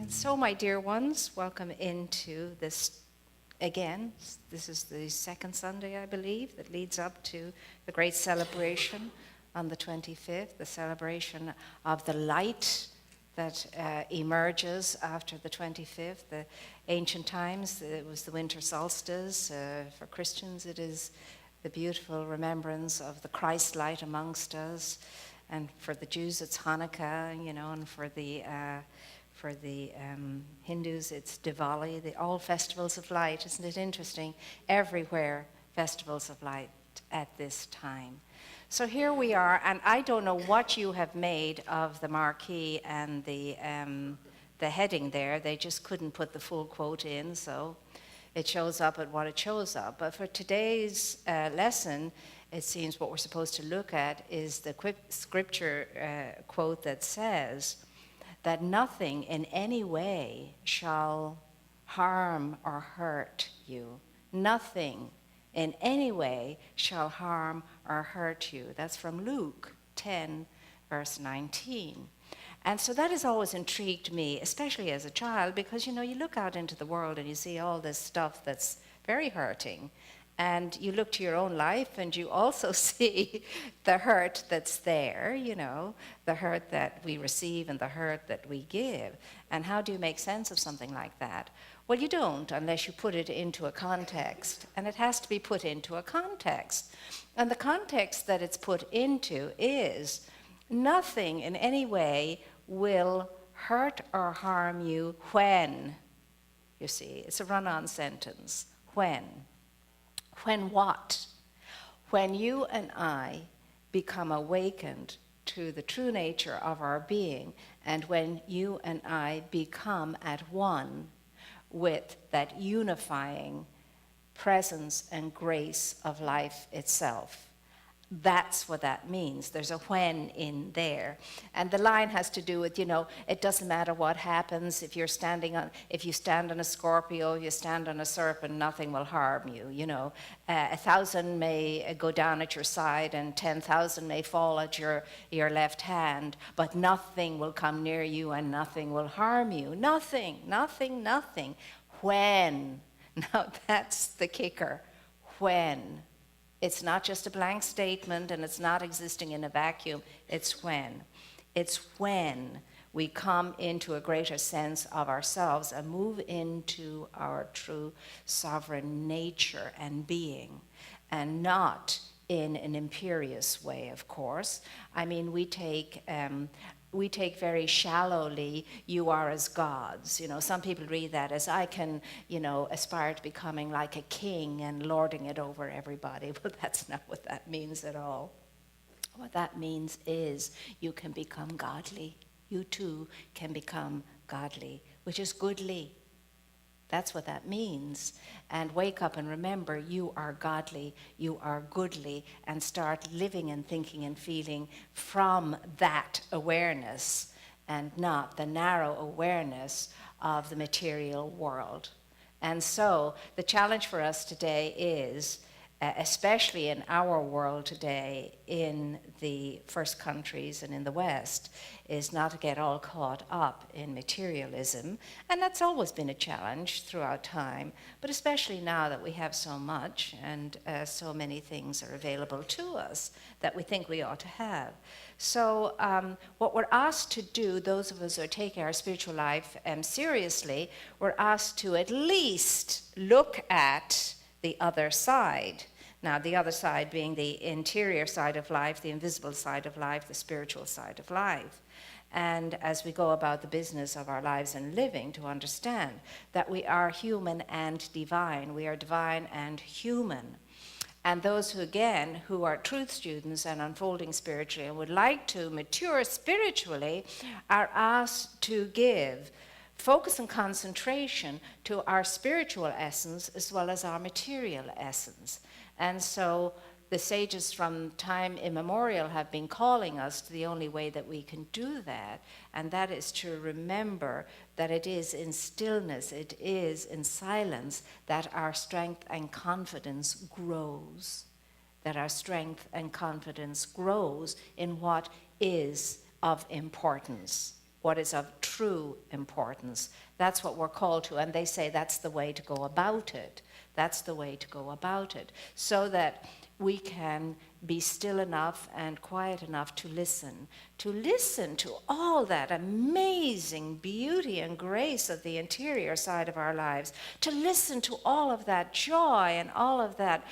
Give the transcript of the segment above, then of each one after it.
And so, my dear ones, welcome into this again. This is the second Sunday, I believe, that leads up to the great celebration on the 25th, the celebration of the light that emerges after the 25th. The ancient times, it was the winter solstice. For Christians, it is the beautiful remembrance of the Christ light amongst us. And for the Jews, it's Hanukkah, and for the Hindus, it's Diwali, all festivals of light. Isn't it interesting? Everywhere, festivals of light at this time. So here we are, and I don't know what you have made of the marquee and the heading there. They just couldn't put the full quote in, so it shows up at what it shows up. But for today's lesson, it seems what we're supposed to look at is the quick scripture quote that says that nothing in any way shall harm or hurt you. Nothing in any way shall harm or hurt you. That's from Luke 10, verse 19. And so that has always intrigued me, especially as a child, because, you look out into the world and you see all this stuff that's very hurting. And you look to your own life and you also see the hurt that's there, the hurt that we receive and the hurt that we give. And how do you make sense of something like that? Well, you don't unless you put it into a context. And it has to be put into a context. And the context that it's put into is nothing in any way will hurt or harm you when. You see, it's a run-on sentence. When. When what? When you and I become awakened to the true nature of our being, and when you and I become at one with that unifying presence and grace of life itself. That's what that means. There's a when in there. And the line has to do with, it doesn't matter what happens. If you stand on a Scorpio, if you stand on a serpent, nothing will harm you. 1,000 may go down at your side and 10,000 may fall at your left hand, but nothing will come near you and nothing will harm you. Nothing, nothing, nothing. When? Now that's the kicker. When? It's not just a blank statement and it's not existing in a vacuum. It's when. It's when we come into a greater sense of ourselves and move into our true sovereign nature and being, and not in an imperious way, of course. I mean, we take very shallowly, you are as gods. Some people read that as I can, aspire to becoming like a king and lording it over everybody. Well, that's not what that means at all. What that means is you can become godly. You too can become godly, which is goodly. That's what that means. And wake up and remember you are godly, you are goodly, and start living and thinking and feeling from that awareness and not the narrow awareness of the material world. And so the challenge for us today is, especially in our world today, in the first countries and in the West, is not to get all caught up in materialism. And that's always been a challenge throughout time, but especially now that we have so much and so many things are available to us that we think we ought to have. So what we're asked to do, those of us who are taking our spiritual life seriously, we're asked to at least look at the other side. Now, the other side being the interior side of life, the invisible side of life, the spiritual side of life. And as we go about the business of our lives and living, to understand that we are human and divine. We are divine and human. And those who are truth students and unfolding spiritually and would like to mature spiritually are asked to give focus and concentration to our spiritual essence as well as our material essence. And so the sages from time immemorial have been calling us to the only way that we can do that, and that is to remember that it is in stillness, it is in silence that our strength and confidence grows. That our strength and confidence grows in what is of importance. what is of true importance. That's what we're called to, and they say that's the way to go about it. That's the way to go about it, so that we can be still enough and quiet enough to listen to all that amazing beauty and grace of the interior side of our lives, to listen to all of that joy and all of that,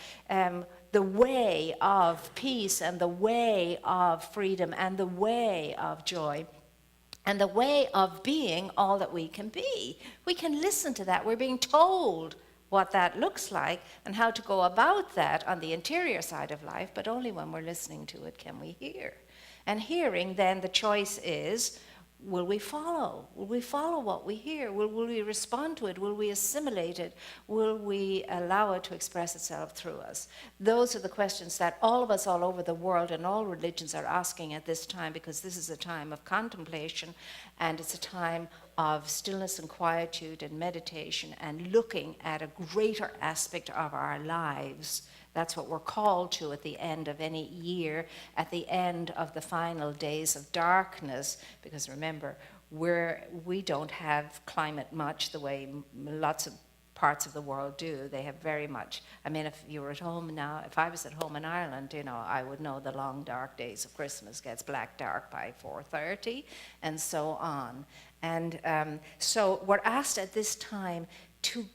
the way of peace and the way of freedom and the way of joy and the way of being all that we can be. We can listen to that. We're being told what that looks like and how to go about that on the interior side of life, but only when we're listening to it can we hear. And hearing, then the choice is, will we follow? Will we follow what we hear? Will we respond to it? Will we assimilate it? Will we allow it to express itself through us? Those are the questions that all of us all over the world and all religions are asking at this time, because this is a time of contemplation, and it's a time of stillness and quietude and meditation and looking at a greater aspect of our lives. That's what we're called to at the end of any year, at the end of the final days of darkness, because remember, we don't have climate much the way lots of parts of the world do. They have very much, I mean, if you were at home now, if I was at home in Ireland, you know, I would know the long dark days of Christmas gets black dark by 4:30 and so on. And so we're asked at this time to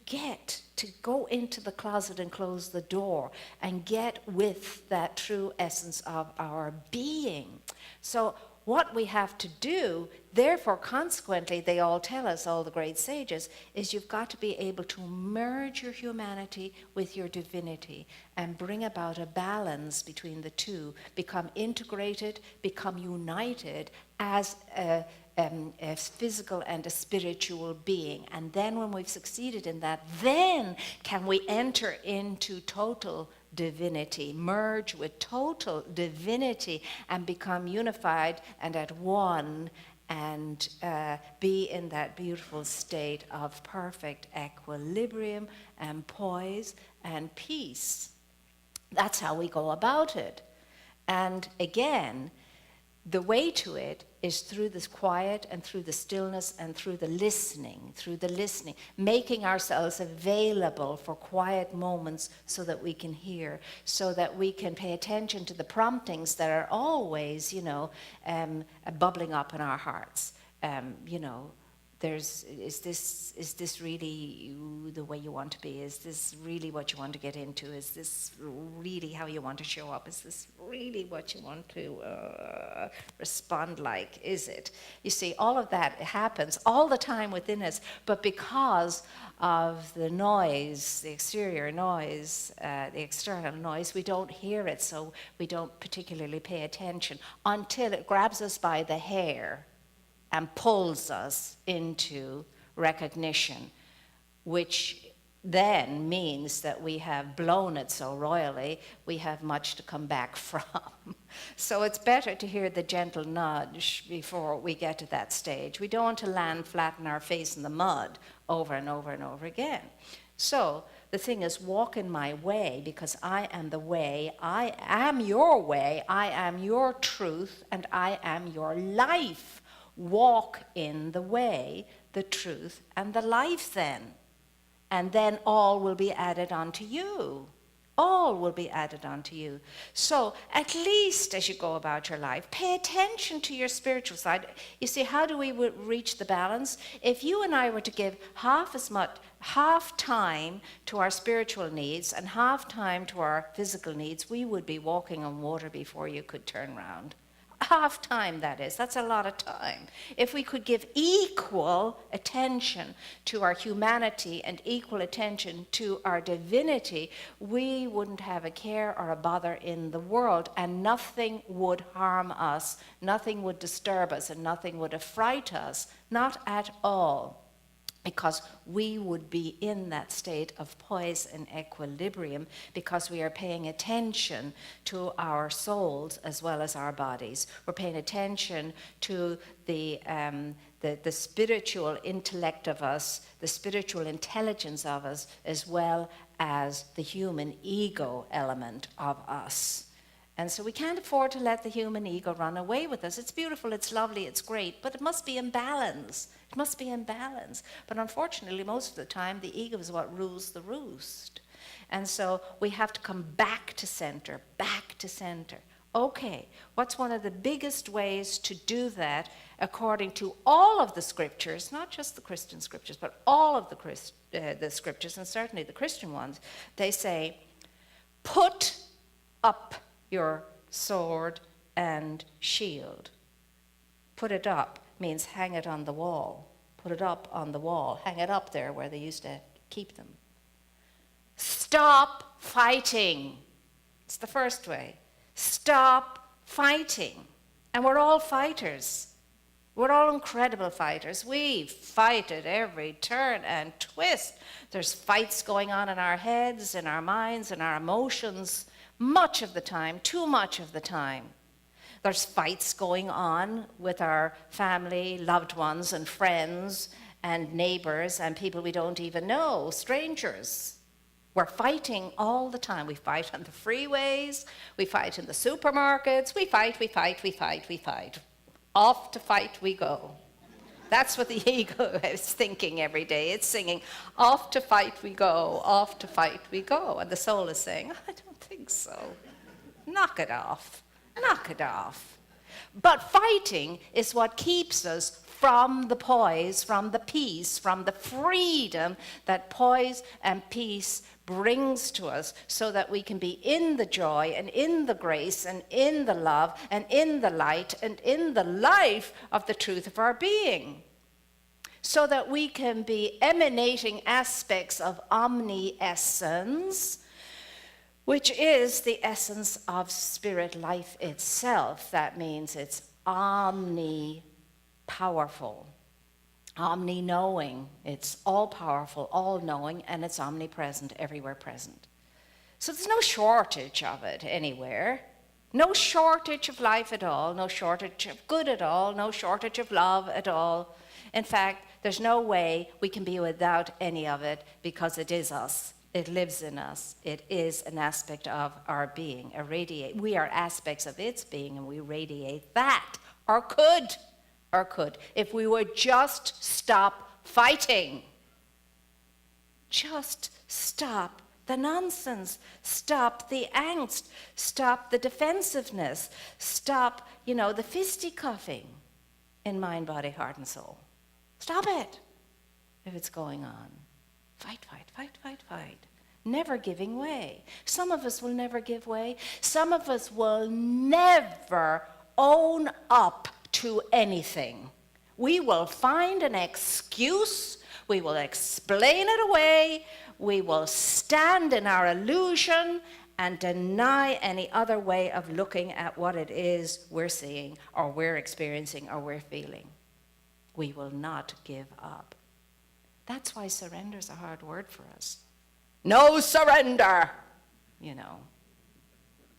go into the closet and close the door and get with that true essence of our being. So what we have to do, therefore, consequently, they all tell us, all the great sages, is you've got to be able to merge your humanity with your divinity and bring about a balance between the two, become integrated, become united as a physical and a spiritual being. And then when we've succeeded in that, then can we enter into total divinity, merge with total divinity and become unified and at one, and be in that beautiful state of perfect equilibrium and poise and peace. That's how we go about it. And again, the way to it is through this quiet and through the stillness and through the listening, making ourselves available for quiet moments so that we can hear, so that we can pay attention to the promptings that are always, bubbling up in our hearts. Is this really the way you want to be? Is this really what you want to get into? Is this really how you want to show up? Is this really what you want to respond like? Is it? You see, all of that happens all the time within us, but because of the noise, the exterior noise, the external noise, we don't hear it, so we don't particularly pay attention until it grabs us by the hair and pulls us into recognition, which then means that we have blown it so royally, we have much to come back from. So it's better to hear the gentle nudge before we get to that stage. We don't want to land flat in our face in the mud over and over and over again. So the thing is, walk in my way, because I am the way, I am your way, I am your truth, and I am your life. Walk in the way, the truth, and the life then. And then all will be added onto you. All will be added onto you. So at least as you go about your life, pay attention to your spiritual side. You see, how do we reach the balance? If you and I were to give half time to our spiritual needs and half time to our physical needs, we would be walking on water before you could turn around. Half time, that is. That's a lot of time. If we could give equal attention to our humanity and equal attention to our divinity, we wouldn't have a care or a bother in the world, and nothing would harm us, nothing would disturb us, and nothing would affright us, not at all. Because we would be in that state of poise and equilibrium, because we are paying attention to our souls as well as our bodies. We're paying attention to the spiritual intellect of us, the spiritual intelligence of us, as well as the human ego element of us. And so we can't afford to let the human ego run away with us. It's beautiful, it's lovely, it's great, but it must be in balance. It must be in balance. But unfortunately, most of the time, the ego is what rules the roost. And so we have to come back to center, back to center. Okay, what's one of the biggest ways to do that according to all of the scriptures, not just the Christian scriptures, but all of the scriptures, and certainly the Christian ones? They say, put up your sword and shield. Put it up means hang it on the wall. Put it up on the wall. Hang it up there where they used to keep them. Stop fighting. It's the first way. Stop fighting. And we're all fighters. We're all incredible fighters. We fight at every turn and twist. There's fights going on in our heads, in our minds, in our emotions, much of the time, too much of the time. There's fights going on with our family, loved ones, and friends, and neighbors, and people we don't even know, strangers. We're fighting all the time. We fight on the freeways, we fight in the supermarkets, we fight. Off to fight we go. That's what the ego is thinking every day. It's singing, off to fight we go, off to fight we go. And the soul is saying, I don't think so. Knock it off. Knock it off. But fighting is what keeps us from the poise, from the peace, from the freedom that poise and peace brings to us, so that we can be in the joy and in the grace and in the love and in the light and in the life of the truth of our being, so that we can be emanating aspects of omni-essence, which is the essence of spirit life itself. That means it's omni-powerful, omni-knowing. It's all-powerful, all-knowing, and it's omnipresent, everywhere present. So there's no shortage of it anywhere. No shortage of life at all, no shortage of good at all, no shortage of love at all. In fact, there's no way we can be without any of it, because it is us. It lives in us. It is an aspect of our being. We are aspects of its being, and we radiate that, or could, if we would just stop fighting. Just stop the nonsense. Stop the angst. Stop the defensiveness. Stop, the fisticuffing in mind, body, heart, and soul. Stop it if it's going on. Fight. Never giving way. Some of us will never give way. Some of us will never own up to anything. We will find an excuse. We will explain it away. We will stand in our illusion and deny any other way of looking at what it is we're seeing or we're experiencing or we're feeling. We will not give up. That's why surrender is a hard word for us. No surrender,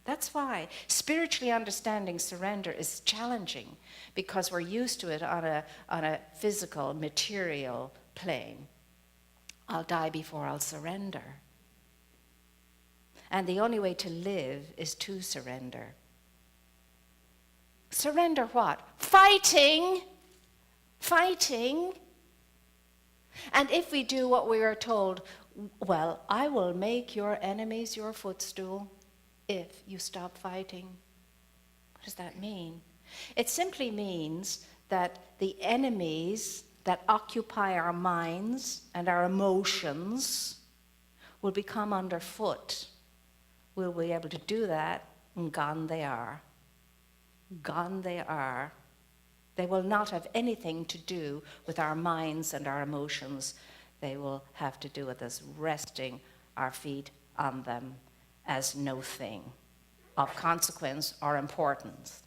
That's why spiritually understanding surrender is challenging, because we're used to it on a physical, material plane. I'll die before I'll surrender. And the only way to live is to surrender. Surrender what? Fighting. And if we do what we are told, well, I will make your enemies your footstool if you stop fighting. What does that mean? It simply means that the enemies that occupy our minds and our emotions will become underfoot. We'll be able to do that, and gone they are. Gone they are. They will not have anything to do with our minds and our emotions. They will have to do with us resting our feet on them as no thing of consequence or importance.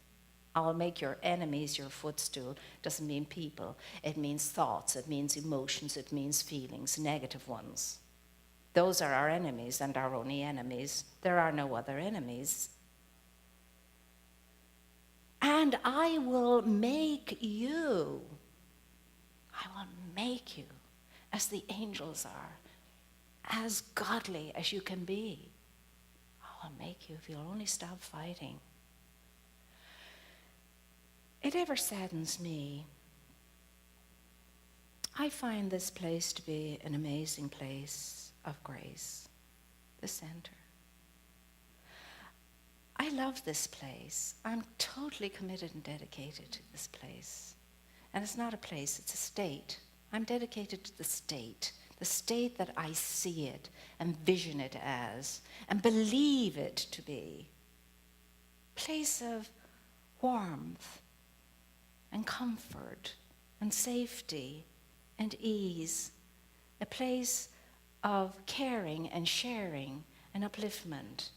I will make your enemies your footstool. Doesn't mean people. It means thoughts. It means emotions. It means feelings, negative ones. Those are our enemies and our only enemies. There are no other enemies. And I will make you as the angels are, as godly as you can be. I will make you if you'll only stop fighting. It ever saddens me. I find this place to be an amazing place of grace, the center. I love this place. I'm totally committed and dedicated to this place. And it's not a place, it's a state. I'm dedicated to the state that I see it, envision it as, and believe it to be. Place of warmth and comfort and safety and ease. A place of caring and sharing and upliftment.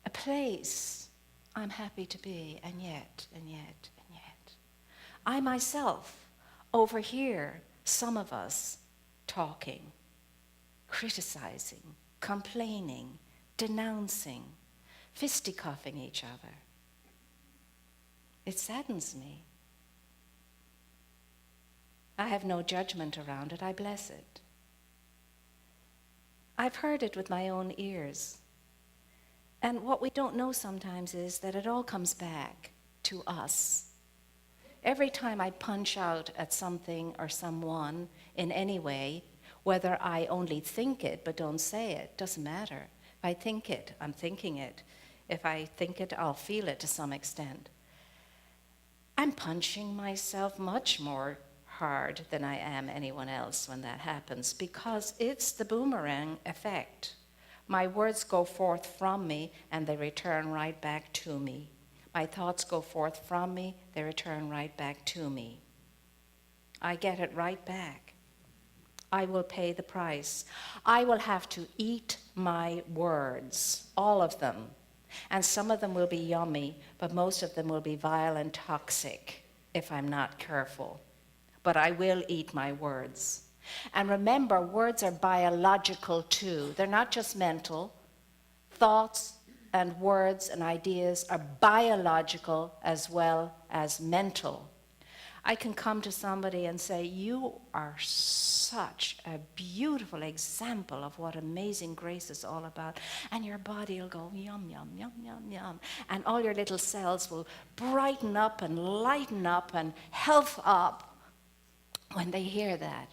A place I'm happy to be, and yet. I myself overhear some of us talking, criticizing, complaining, denouncing, fisticuffing each other. It saddens me. I have no judgment around it. I bless it. I've heard it with my own ears. And what we don't know sometimes is that it all comes back to us. Every time I punch out at something or someone in any way, whether I only think it but don't say it, doesn't matter. If I think it, I'm thinking it. If I think it, I'll feel it to some extent. I'm punching myself much more hard than I am anyone else when that happens, because it's the boomerang effect. My words go forth from me and they return right back to me. My thoughts go forth from me, they return right back to me. I get it right back. I will pay the price. I will have to eat my words, all of them. And some of them will be yummy, but most of them will be vile and toxic if I'm not careful. But I will eat my words. And remember, words are biological too. They're not just mental. Thoughts and words and ideas are biological as well as mental. I can come to somebody and say, you are such a beautiful example of what amazing grace is all about. And your body will go, yum, yum, yum, yum, yum. And all your little cells will brighten up and lighten up and health up when they hear that.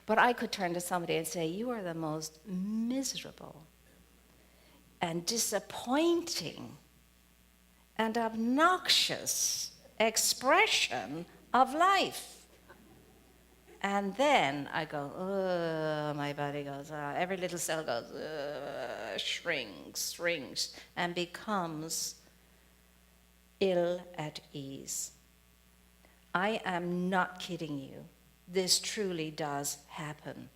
But I could turn to somebody and say, you are the most miserable and disappointing and obnoxious expression of life. And then I go, oh, my body goes, every little cell goes, shrinks, and becomes ill at ease. I am not kidding you. This truly does happen.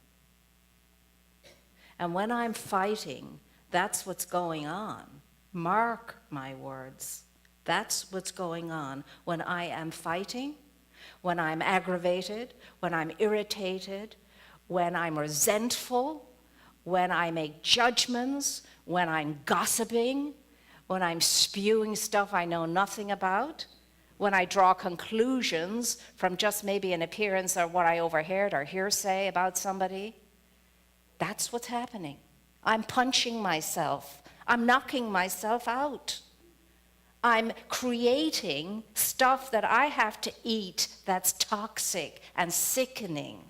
And when I'm fighting, that's what's going on. Mark my words. That's what's going on. When I am fighting, when I'm aggravated, when I'm irritated, when I'm resentful, when I make judgments, when I'm gossiping, when I'm spewing stuff I know nothing about, when I draw conclusions from just maybe an appearance or what I overheard or hearsay about somebody, that's what's happening. I'm punching myself. I'm knocking myself out. I'm creating stuff that I have to eat that's toxic and sickening.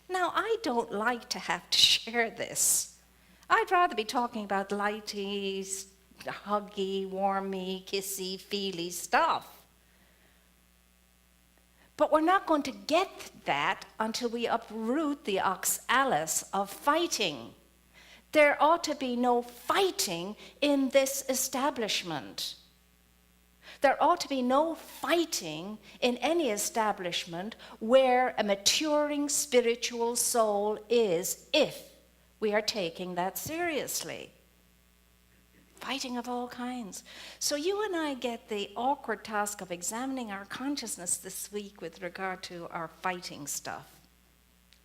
Now, I don't like to have to share this. I'd rather be talking about lighty, huggy, warmy, kissy, feely stuff. But we're not going to get that until we uproot the oxalis of fighting. There ought to be no fighting in this establishment. There ought to be no fighting in any establishment where a maturing spiritual soul is, if we are taking that seriously. Fighting of all kinds. So you and I get the awkward task of examining our consciousness this week with regard to our fighting stuff.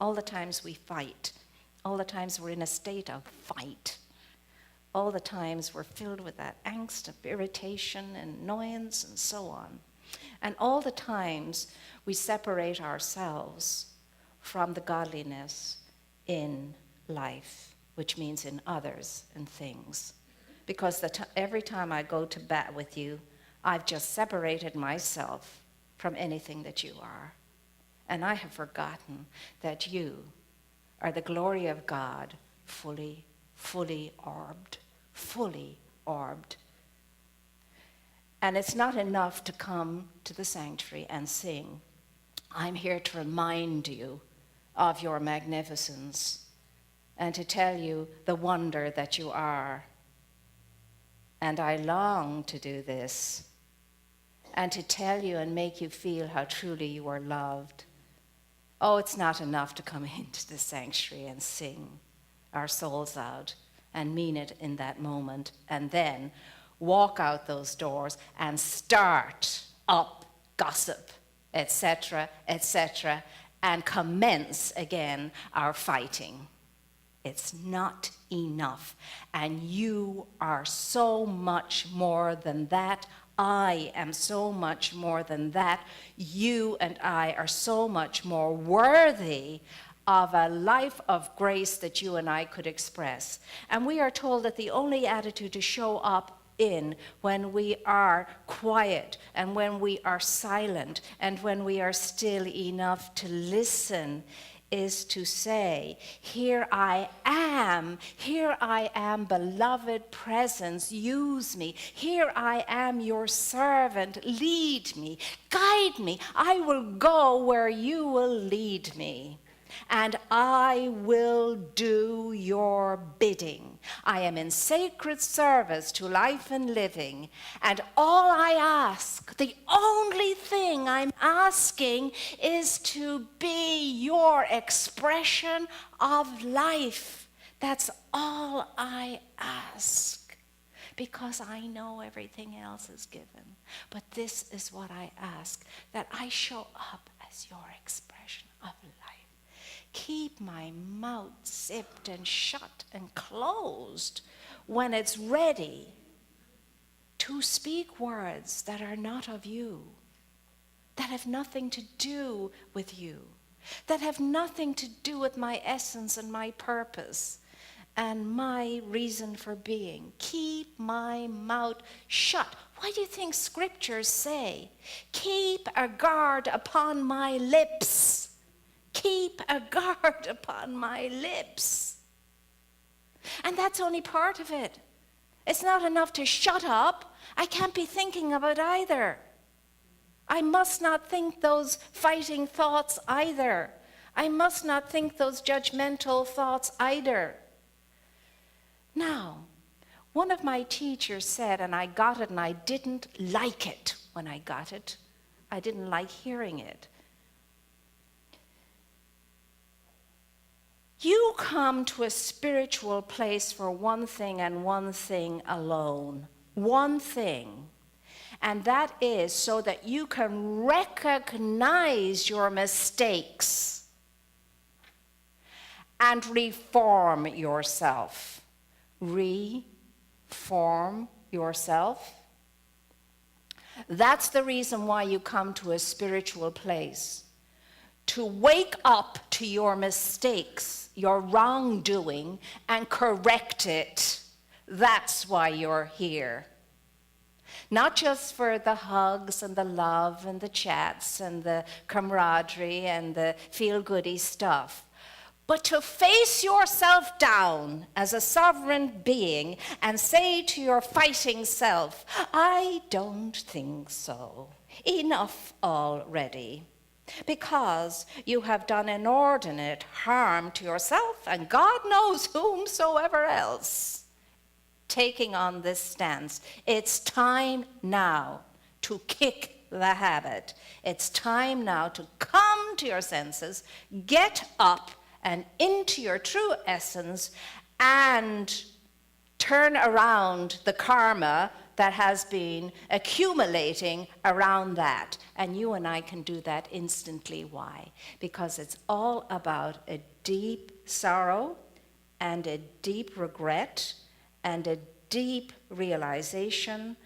All the times we fight. All the times we're in a state of fight. All the times we're filled with that angst of irritation and annoyance and so on. And all the times we separate ourselves from the godliness in life, which means in others and things. because every time I go to bat with you, I've just separated myself from anything that you are. And I have forgotten that you are the glory of God, fully orbed, fully orbed. And it's not enough to come to the sanctuary and sing. I'm here to remind you of your magnificence and to tell you the wonder that you are. And I long to do this and to tell you and make you feel how truly you are loved. Oh, it's not enough to come into the sanctuary and sing our souls out and mean it in that moment and then walk out those doors and start up gossip, etc., etc., and commence again our fighting. It's not enough. And you are so much more than that. I am so much more than that. You and I are so much more worthy of a life of grace that you and I could express. And we are told that the only attitude to show up in when we are quiet and when we are silent and when we are still enough to listen is to say, here I am, beloved presence, use me. Here I am, your servant, lead me, guide me. I will go where you will lead me. And I will do your bidding. I am in sacred service to life and living. And all I ask, the only thing I'm asking is to be your expression of life. That's all I ask. Because I know everything else is given. But this is what I ask, that I show up as your expression of life. Keep my mouth zipped and shut and closed when it's ready to speak words that are not of you, that have nothing to do with you, that have nothing to do with my essence and my purpose and my reason for being. Keep my mouth shut. Why do you think scriptures say, keep a guard upon my lips? Keep a guard upon my lips. And that's only part of it. It's not enough to shut up. I can't be thinking about either. I must not think those fighting thoughts either. I must not think those judgmental thoughts either. Now, one of my teachers said, and I got it and I didn't like it when I got it. I didn't like hearing it. You come to a spiritual place for one thing and one thing alone. One thing. And that is so that you can recognize your mistakes and reform yourself. Reform yourself. That's the reason why you come to a spiritual place. To wake up to your mistakes, your wrongdoing, and correct it. That's why you're here. Not just for the hugs and the love and the chats and the camaraderie and the feel-goody stuff, but to face yourself down as a sovereign being and say to your fighting self, I don't think so. Enough already. Because you have done inordinate harm to yourself and God knows whomsoever else. Taking on this stance, it's time now to kick the habit. It's time now to come to your senses, get up and into your true essence and turn around the karma that has been accumulating around that. And you and I can do that instantly. Why? Because it's all about a deep sorrow and a deep regret and a deep realization.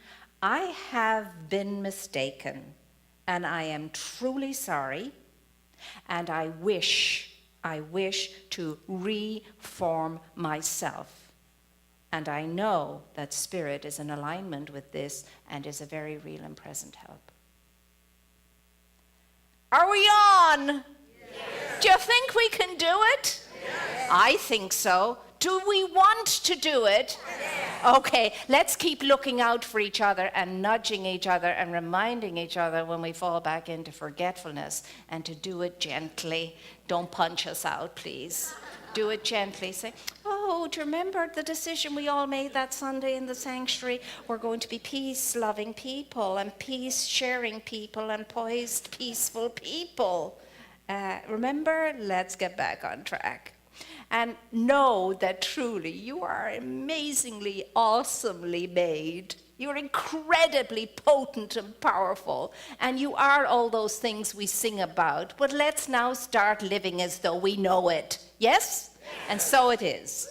I have been mistaken and I am truly sorry, and I wish to reform myself. And I know that Spirit is in alignment with this and is a very real and present help. Are we on? Yes. Do you think we can do it? Yes. I think so. Do we want to do it? Yes. Okay, let's keep looking out for each other and nudging each other and reminding each other when we fall back into forgetfulness, and to do it gently. Don't punch us out, please. Do it gently. Say, oh, do you remember the decision we all made that Sunday in the sanctuary? We're going to be peace-loving people and peace-sharing people and poised, peaceful people. Remember? Let's get back on track. And know that truly you are amazingly, awesomely made. You're incredibly potent and powerful. And you are all those things we sing about. But let's now start living as though we know it. Yes? And so it is.